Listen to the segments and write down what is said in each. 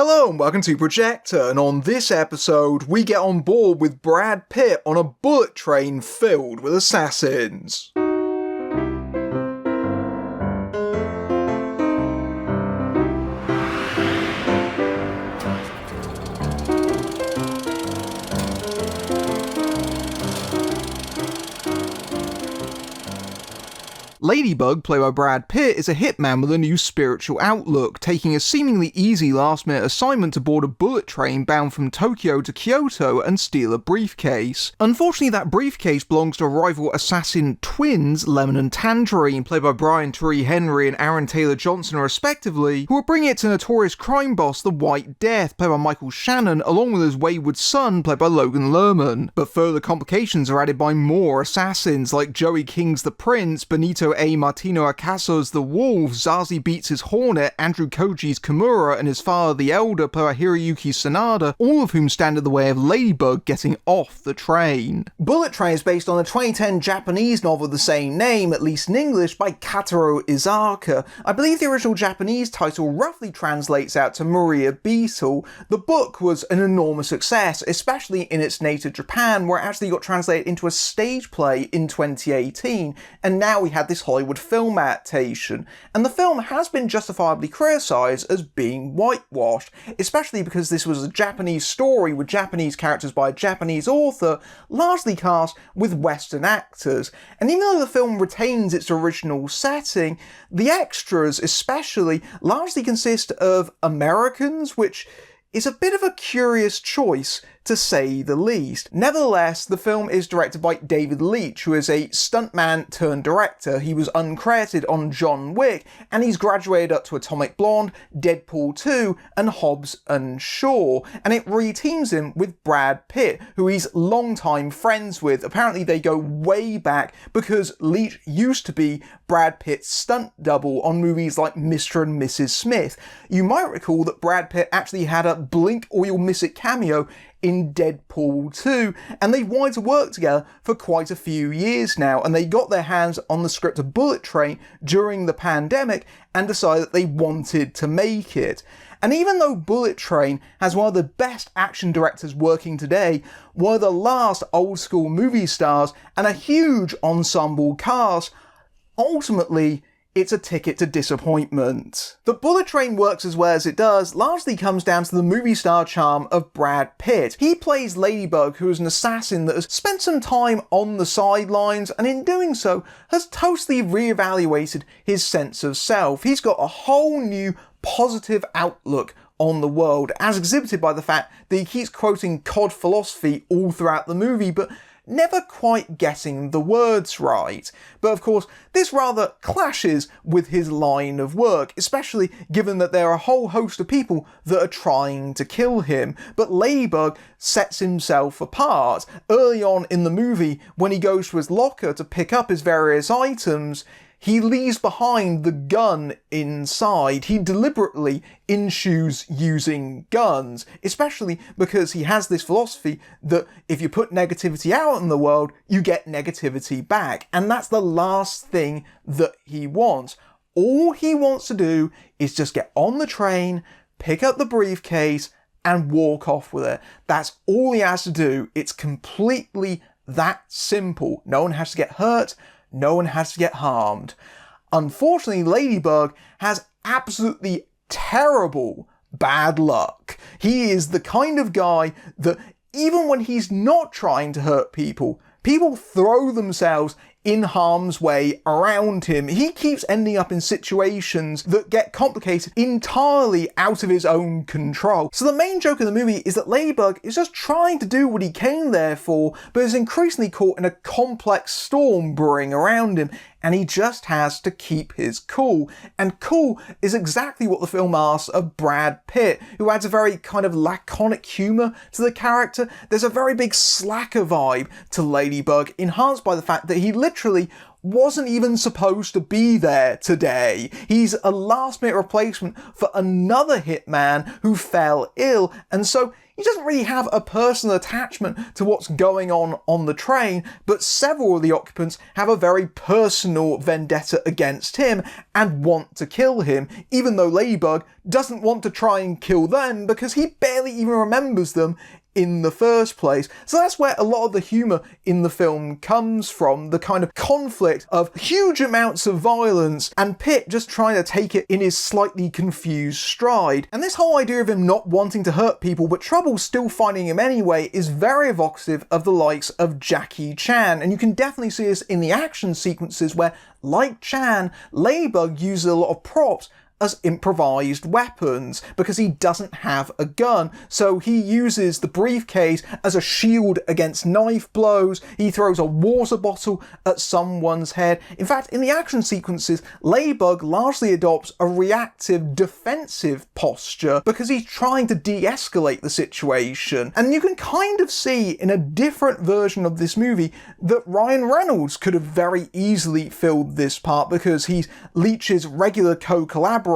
Hello and welcome to Projector, and on this episode we get on board with Brad Pitt on a bullet train filled with assassins. Ladybug, played by Brad Pitt, is a hitman with a new spiritual outlook, taking a seemingly easy last-minute assignment to board a bullet train bound from Tokyo to Kyoto and steal a briefcase. Unfortunately, that briefcase belongs to rival assassin twins, Lemon and Tangerine, played by Brian Tyree Henry and Aaron Taylor-Johnson respectively, who are bringing it to notorious crime boss the White Death, played by Michael Shannon, along with his wayward son, played by Logan Lerman. But further complications are added by more assassins, like Joey King's the Prince, Benito A. Martino Acaso's the Wolf, Zazie Beetz' Hornet, Andrew Koji's Kimura, and his father the Elder, played by Hiroyuki Sanada, all of whom stand in the way of Ladybug getting off the train. Bullet Train is based on a 2010 Japanese novel of the same name, at least in English, by Kataro Izaka. I believe the original Japanese title roughly translates out to Maria Beetle. The book was an enormous success, especially in its native Japan, where it actually got translated into a stage play in 2018, and now we had this Hollywood film adaptation, and the film has been justifiably criticised as being whitewashed, especially because this was a Japanese story with Japanese characters by a Japanese author, largely cast with Western actors. And even though the film retains its original setting, the extras especially largely consist of Americans, which is a bit of a curious choice, to say the least. Nevertheless, the film is directed by David Leitch, who is a stuntman turned director. He was uncredited on John Wick, and he's graduated up to Atomic Blonde, Deadpool 2, and Hobbs and Shaw. And it re-teams him with Brad Pitt, who he's longtime friends with. Apparently they go way back, because Leitch used to be Brad Pitt's stunt double on movies like Mr. and Mrs. Smith. You might recall that Brad Pitt actually had a blink or you'll miss it cameo in Deadpool 2, and they've wanted to work together for quite a few years now, and they got their hands on the script of Bullet Train during the pandemic and decided that they wanted to make it. And even though Bullet Train has one of the best action directors working today, one of the last old school movie stars, and a huge ensemble cast, ultimately it's a ticket to disappointment. The Bullet Train works as well as it does largely comes down to the movie star charm of Brad Pitt. He plays Ladybug, who is an assassin that has spent some time on the sidelines, and in doing so has totally reevaluated his sense of self. He's got a whole new positive outlook on the world, as exhibited by the fact that he keeps quoting COD philosophy all throughout the movie, but never quite getting the words right. But of course, this rather clashes with his line of work, especially given that there are a whole host of people that are trying to kill him. But Ladybug sets himself apart. Early on in the movie, when he goes to his locker to pick up his various items, he leaves behind the gun inside. He deliberately inshoes using guns, especially because he has this philosophy that if you put negativity out in the world, you get negativity back. And that's the last thing that he wants. All he wants to do is just get on the train, pick up the briefcase, and walk off with it. That's all he has to do. It's completely that simple. No one has to get hurt. No one has to get harmed. Unfortunately, Ladybug has absolutely terrible bad luck. He is the kind of guy that even when he's not trying to hurt people, people throw themselves in harm's way around him. He keeps ending up in situations that get complicated entirely out of his own control. So the main joke of the movie is that Ladybug is just trying to do what he came there for, but is increasingly caught in a complex storm brewing around him, and he just has to keep his cool. And cool is exactly what the film asks of Brad Pitt, who adds a very kind of laconic humour to the character. There's a very big slacker vibe to Ladybug, enhanced by the fact that he literally wasn't even supposed to be there today. He's a last-minute replacement for another hitman who fell ill, and so he doesn't really have a personal attachment to what's going on the train, but several of the occupants have a very personal vendetta against him and want to kill him, even though Ladybug doesn't want to try and kill them because he barely even remembers them in the first place. So that's where a lot of the humour in the film comes from, the kind of conflict of huge amounts of violence and Pitt just trying to take it in his slightly confused stride. And this whole idea of him not wanting to hurt people but trouble still finding him anyway is very evocative of the likes of Jackie Chan, and you can definitely see this in the action sequences where, like Chan, Ladybug uses a lot of props as improvised weapons because he doesn't have a gun. So he uses the briefcase as a shield against knife blows. He throws a water bottle at someone's head. In fact, in the action sequences, Ladybug largely adopts a reactive, defensive posture because he's trying to de-escalate the situation. And you can kind of see in a different version of this movie that Ryan Reynolds could have very easily filled this part because he's Leach's regular co-collaborator.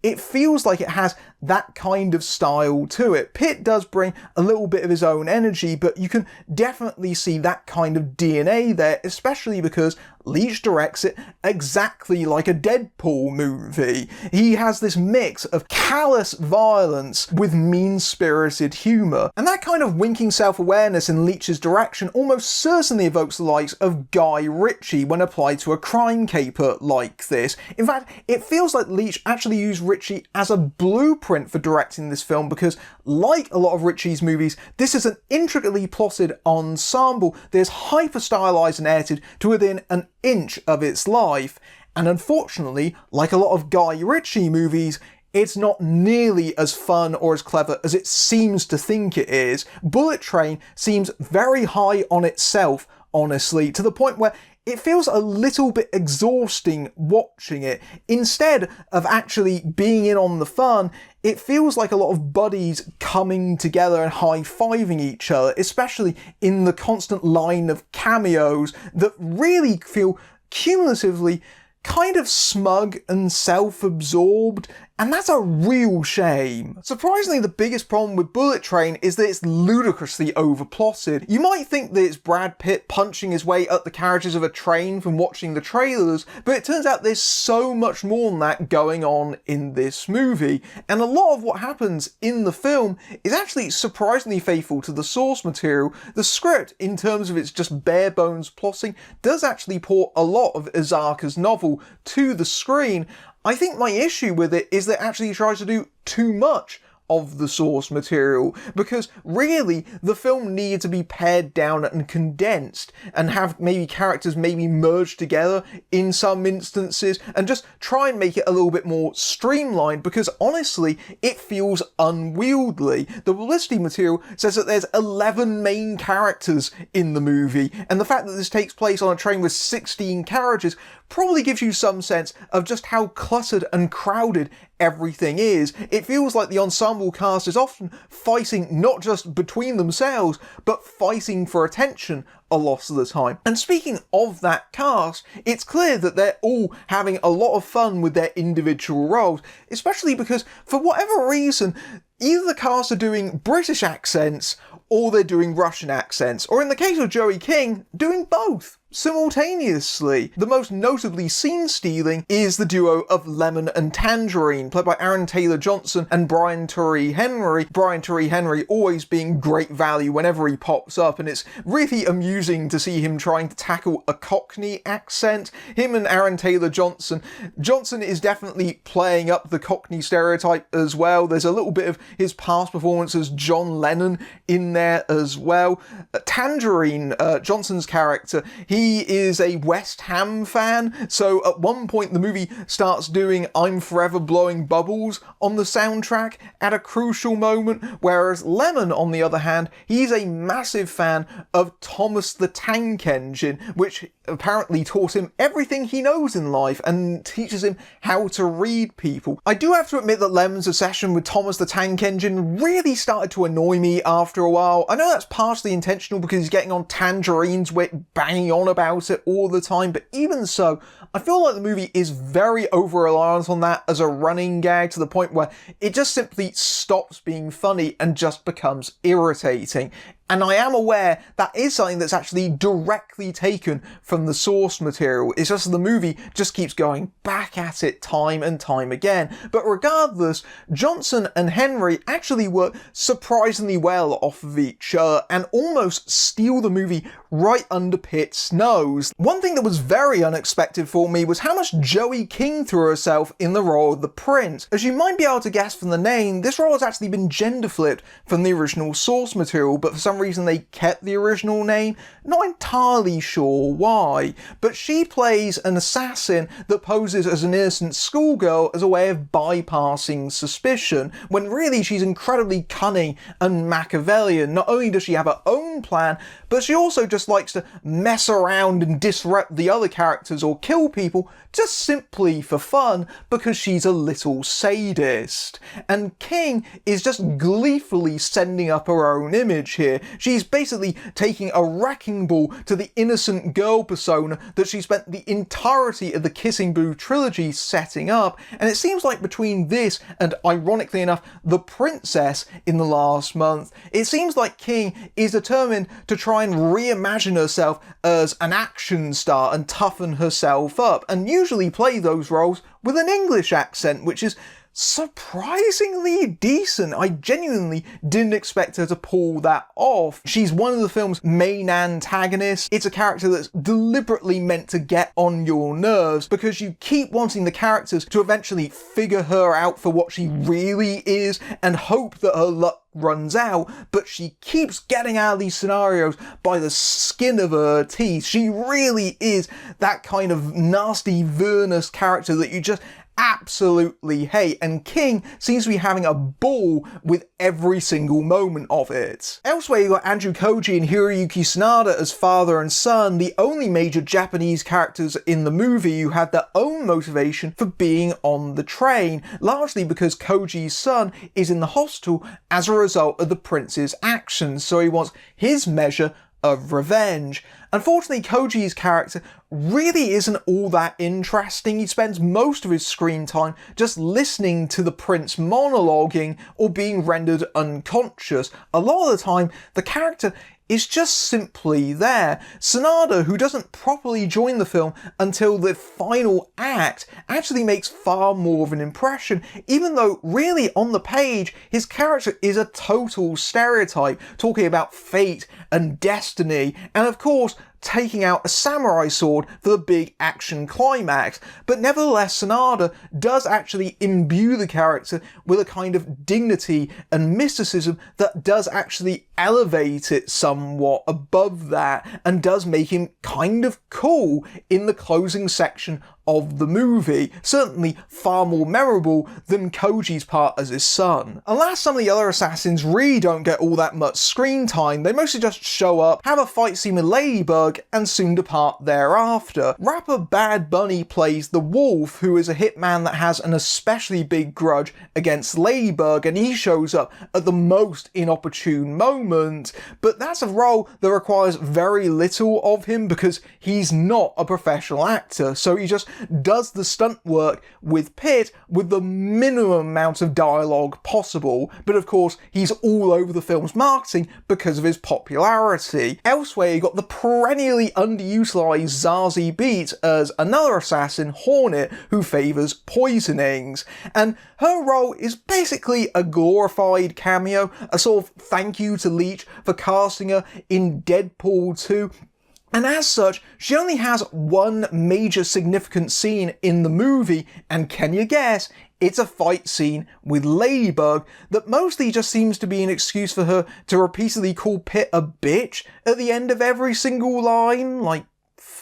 It feels like it has that kind of style to it. Pitt does bring a little bit of his own energy, but you can definitely see that kind of DNA there, especially because Leach directs it exactly like a Deadpool movie. He has this mix of callous violence with mean-spirited humour, and that kind of winking self-awareness in Leach's direction almost certainly evokes the likes of Guy Ritchie when applied to a crime caper like this. In fact, it feels like Leach actually used Ritchie as a blueprint for directing this film because, like a lot of Ritchie's movies, this is an intricately plotted ensemble that is hyper-stylized and edited to within an inch of its life. And unfortunately, like a lot of Guy Ritchie movies, it's not nearly as fun or as clever as it seems to think it is. Bullet Train seems very high on itself, honestly, to the point where it feels a little bit exhausting watching it. Instead of actually being in on the fun, it feels like a lot of buddies coming together and high-fiving each other, especially in the constant line of cameos that really feel cumulatively kind of smug and self-absorbed, and that's a real shame. Surprisingly, the biggest problem with Bullet Train is that it's ludicrously overplotted. You might think that it's Brad Pitt punching his way up the carriages of a train from watching the trailers, but it turns out there's so much more than that going on in this movie, and a lot of what happens in the film is actually surprisingly faithful to the source material. The script, in terms of its just bare bones plotting, does actually port a lot of Izaka's novel to the screen. I think my issue with it is that it actually tries to do too much of the source material, because really the film needed to be pared down and condensed and have maybe characters maybe merged together in some instances and just try and make it a little bit more streamlined, because honestly it feels unwieldy. The publicity material says that there's 11 main characters in the movie, and the fact that this takes place on a train with 16 carriages probably gives you some sense of just how cluttered and crowded everything is. It feels like the ensemble cast is often fighting not just between themselves, but fighting for attention a lot of the time. And speaking of that cast, it's clear that they're all having a lot of fun with their individual roles, especially because, for whatever reason, either the cast are doing British accents or they're doing Russian accents, or in the case of Joey King, doing both simultaneously. The most notably scene-stealing is the duo of Lemon and Tangerine, played by Aaron Taylor-Johnson and Brian Tyree Henry. Brian Tyree Henry always being great value whenever he pops up, and it's really amusing to see him trying to tackle a Cockney accent. Him and Aaron Taylor-Johnson. Johnson is definitely playing up the Cockney stereotype as well. There's a little bit of his past performance as John Lennon in there as well. Tangerine, Johnson's character, he is a West Ham fan, so at one point the movie starts doing I'm Forever Blowing Bubbles on the soundtrack at a crucial moment, whereas Lemon, on the other hand, he's a massive fan of Thomas the Tank Engine, which apparently taught him everything he knows in life and teaches him how to read people. I do have to admit that Lemon's obsession with Thomas the Tank Engine really started to annoy me after a while. I know that's partially intentional because he's getting on Tangerine's wit, banging on about it all the time, but even so, I feel like the movie is very over-reliant on that as a running gag to the point where it just simply stops being funny and just becomes irritating. And I am aware that is something that's actually directly taken from the source material. It's just the movie just keeps going back at it time and time again. But regardless, Johnson and Henry actually work surprisingly well off of each other and almost steal the movie right under Pitt's nose. One thing that was very unexpected for me was how much Joey King threw herself in the role of the prince. As you might be able to guess from the name, this role has actually been gender flipped from the original source material, but for some reason they kept the original name. Not entirely sure why, but she plays an assassin that poses as an innocent schoolgirl as a way of bypassing suspicion, when really she's incredibly cunning and Machiavellian. Not only does she have her own plan, but she also just likes to mess around and disrupt the other characters or kill people just simply for fun because she's a little sadist. And King is just gleefully sending up her own image here. She's basically taking a wrecking ball to the innocent girl persona that she spent the entirety of the Kissing Booth trilogy setting up, and it seems like between this and, ironically enough, The Princess in the last month, it seems like King is determined to try and reimagine herself as an action star and toughen herself up, and usually play those roles with an English accent, which is surprisingly decent. I genuinely didn't expect her to pull that off. She's one of the film's main antagonists. It's a character that's deliberately meant to get on your nerves because you keep wanting the characters to eventually figure her out for what she really is and hope that her luck runs out, but she keeps getting out of these scenarios by the skin of her teeth. She really is that kind of nasty, villainous character that you just absolutely hate, and King seems to be having a ball with every single moment of it. Elsewhere, you got Andrew Koji and Hiroyuki Sanada as father and son, the only major Japanese characters in the movie who had their own motivation for being on the train, largely because Koji's son is in the hospital as a result of the prince's actions, so he wants his measure of revenge. Unfortunately, Koji's character really isn't all that interesting. He spends most of his screen time just listening to the prince monologuing or being rendered unconscious. A lot of the time, the character is just simply there. Sanada, who doesn't properly join the film until the final act, actually makes far more of an impression, even though really on the page his character is a total stereotype, talking about fate and destiny, and of course taking out a samurai sword for the big action climax. But nevertheless, Sanada does actually imbue the character with a kind of dignity and mysticism that does actually elevate it somewhat above that and does make him kind of cool in the closing section of the movie, certainly far more memorable than Koji's part as his son. Alas, some of the other assassins really don't get all that much screen time. They mostly just show up, have a fight scene with Ladybug, and soon depart thereafter. Rapper Bad Bunny plays the Wolf, who is a hitman that has an especially big grudge against Ladybug, and he shows up at the most inopportune moment, but that's a role that requires very little of him because he's not a professional actor, so he just does the stunt work with Pitt with the minimum amount of dialogue possible, but of course he's all over the film's marketing because of his popularity. Elsewhere, you got the perennially underutilized Zazie Beetz as another assassin, Hornet, who favours poisonings, and her role is basically a glorified cameo, a sort of thank you to Leach for casting her in Deadpool 2. And as such, she only has one major significant scene in the movie, and can you guess? It's a fight scene with Ladybug that mostly just seems to be an excuse for her to repeatedly call Pitt a bitch at the end of every single line, like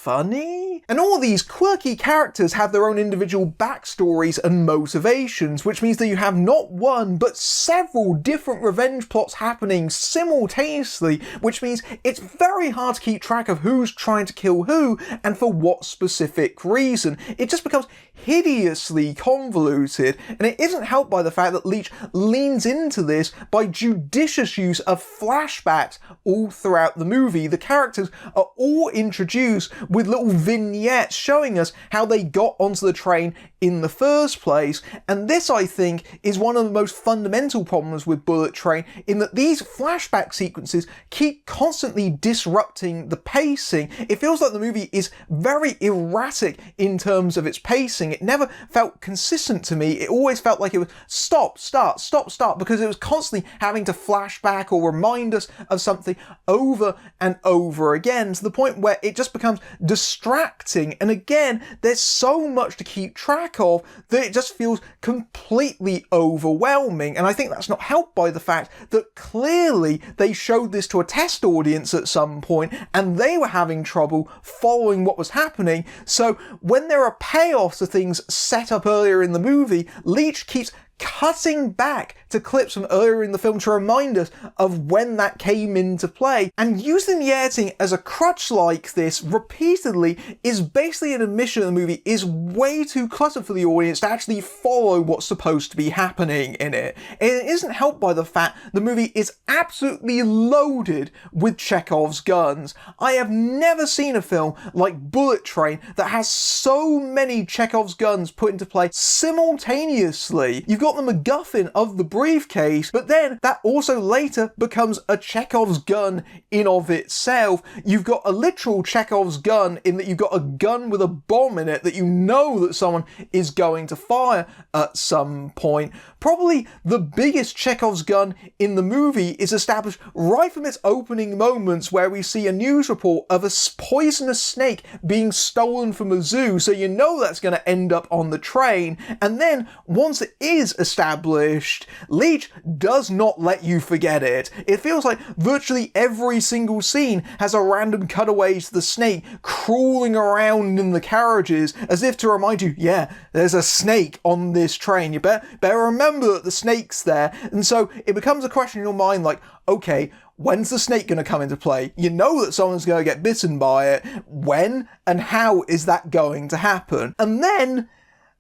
funny? And all these quirky characters have their own individual backstories and motivations, which means that you have not one, but several different revenge plots happening simultaneously, which means it's very hard to keep track of who's trying to kill who and for what specific reason. It just becomes hideously convoluted, and it isn't helped by the fact that Leach leans into this by judicious use of flashbacks all throughout the movie. The characters are all introduced with little vignettes showing us how they got onto the train in the first place, and this, I think, is one of the most fundamental problems with Bullet Train, in that these flashback sequences keep constantly disrupting the pacing. It feels like the movie is very erratic in terms of its pacing. It never felt consistent to me. It always felt like it was stop, start, stop, start, because it was constantly having to flash back or remind us of something over and over again, to the point where it just becomes distracting. And again, there's so much to keep track of that it just feels completely overwhelming. And I think that's not helped by the fact that clearly they showed this to a test audience at some point and they were having trouble following what was happening. So when there are payoffs to things set up earlier in the movie, Leach keeps cutting back to clips from earlier in the film to remind us of when that came into play. And using the editing as a crutch like this repeatedly is basically an admission that the movie is way too cluttered for the audience to actually follow what's supposed to be happening in it. And it isn't helped by the fact the movie is absolutely loaded with Chekhov's guns. I have never seen a film like Bullet Train that has so many Chekhov's guns put into play simultaneously. You've got the MacGuffin of the briefcase, but then that also later becomes a Chekhov's gun in of itself. You've got a literal Chekhov's gun in that you've got a gun with a bomb in it that you know that someone is going to fire at some point. Probably the biggest Chekhov's gun in the movie is established right from its opening moments, where we see a news report of a poisonous snake being stolen from a zoo, so you know that's going to end up on the train. And then once it is established, Leach does not let you forget it. It feels like virtually every single scene has a random cutaway to the snake crawling around in the carriages, as if to remind you, yeah, there's a snake on this train. You better remember that the snake's there. And so it becomes a question in your mind like, okay, when's the snake going to come into play? You know that someone's going to get bitten by it. When and how is that going to happen? And then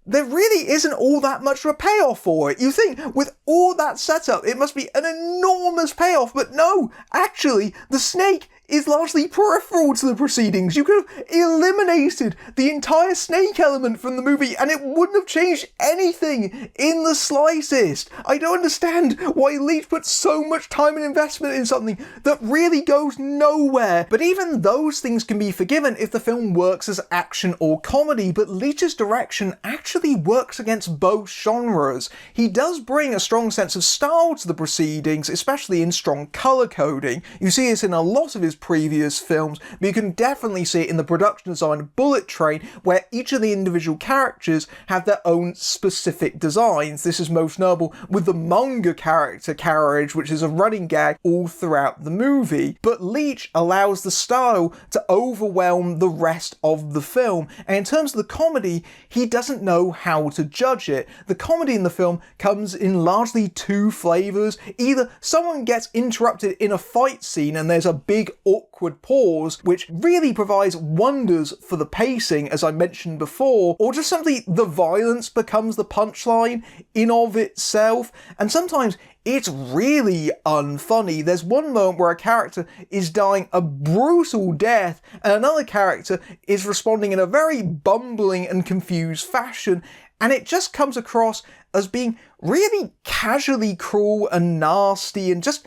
there really isn't all that much of a payoff for it. You think with all that setup it must be an enormous payoff, but no, actually the snake is largely peripheral to the proceedings. You could have eliminated the entire snake element from the movie and it wouldn't have changed anything in the slightest. I don't understand why Leach put so much time and investment in something that really goes nowhere. But even those things can be forgiven if the film works as action or comedy, but Leach's direction actually works against both genres. He does bring a strong sense of style to the proceedings, especially in strong colour coding. You see this in a lot of his previous films, but you can definitely see it in the production design of Bullet Train, where each of the individual characters have their own specific designs. This is most notable with the manga character carriage, which is a running gag all throughout the movie. But Leach allows the style to overwhelm the rest of the film, and in terms of the comedy, he doesn't know how to judge it. The comedy in the film comes in largely two flavours. Either someone gets interrupted in a fight scene and there's a big awkward pause, which really provides wonders for the pacing, as I mentioned before, or just simply the violence becomes the punchline in of itself. And sometimes it's really unfunny. There's one moment where a character is dying a brutal death and another character is responding in a very bumbling and confused fashion, and it just comes across as being really casually cruel and nasty and just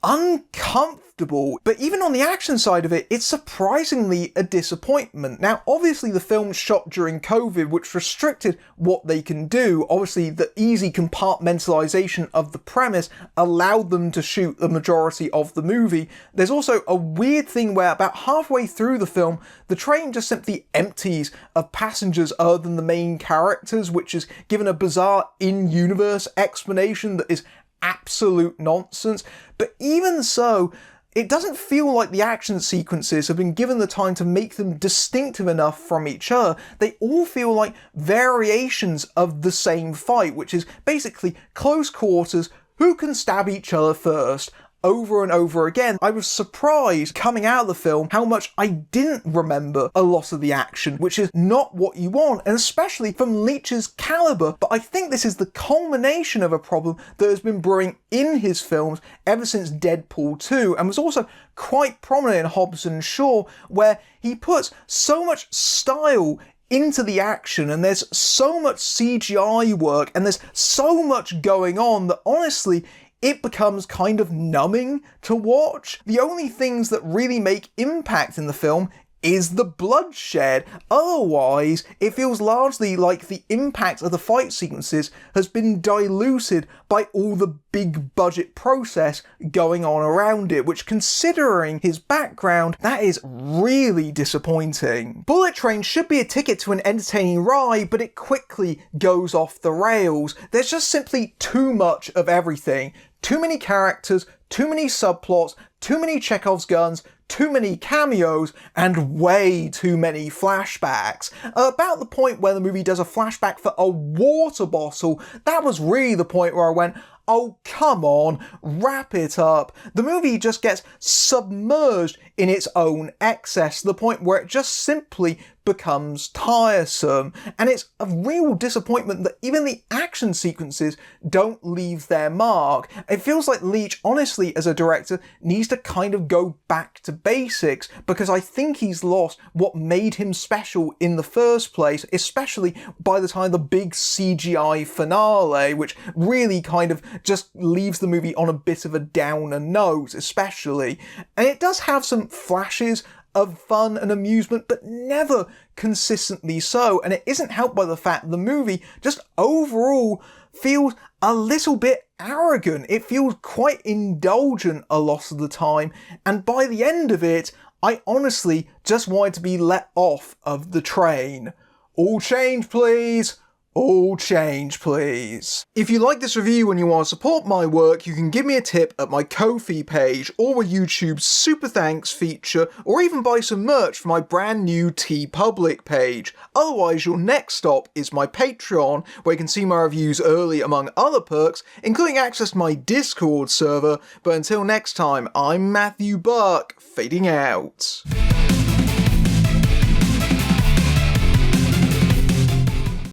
uncomfortable. But even on the action side of it, it's surprisingly a disappointment. Now, obviously the film shot during COVID, which restricted what they can do. Obviously the easy compartmentalization of the premise allowed them to shoot the majority of the movie. There's also a weird thing where about halfway through the film, the train just simply empties of passengers other than the main characters, which is given a bizarre in-universe explanation that is absolute nonsense. But even so, it doesn't feel like the action sequences have been given the time to make them distinctive enough from each other. They all feel like variations of the same fight, which is basically close quarters, who can stab each other first, over and over again. I was surprised coming out of the film how much I didn't remember a lot of the action, which is not what you want, and especially from Leach's caliber. But I think this is the culmination of a problem that has been brewing in his films ever since Deadpool 2, and was also quite prominent in Hobbs and Shaw, where he puts so much style into the action, and there's so much CGI work, and there's so much going on that honestly, it becomes kind of numbing to watch. The only things that really make impact in the film is the bloodshed. Otherwise, it feels largely like the impact of the fight sequences has been diluted by all the big budget process going on around it, which, considering his background, that is really disappointing. Bullet Train should be a ticket to an entertaining ride, but it quickly goes off the rails. There's just simply too much of everything. Too many characters, too many subplots, too many Chekhov's guns, too many cameos, and way too many flashbacks. About the point where the movie does a flashback for a water bottle, that was really the point where I went, oh, come on, wrap it up. The movie just gets submerged in its own excess to the point where it just simply becomes tiresome. And it's a real disappointment that even the action sequences don't leave their mark. It feels like Leach, honestly, as a director, needs to kind of go back to basics, because I think he's lost what made him special in the first place, especially by the time the big CGI finale, which really kind of just leaves the movie on a bit of a downer note, especially. And it does have some flashes of fun and amusement, but never consistently so, and it isn't helped by the fact the movie just overall feels a little bit arrogant. It feels quite indulgent a lot of the time, and by the end of it, I honestly just wanted to be let off of the train. All change, please! All change, please. If you like this review and you want to support my work, you can give me a tip at my Ko-fi page, or a YouTube Super Thanks feature, or even buy some merch for my brand new TeePublic page. Otherwise, your next stop is my Patreon, where you can see my reviews early among other perks, including access to my Discord server. But until next time, I'm Matthew Buck, fading out.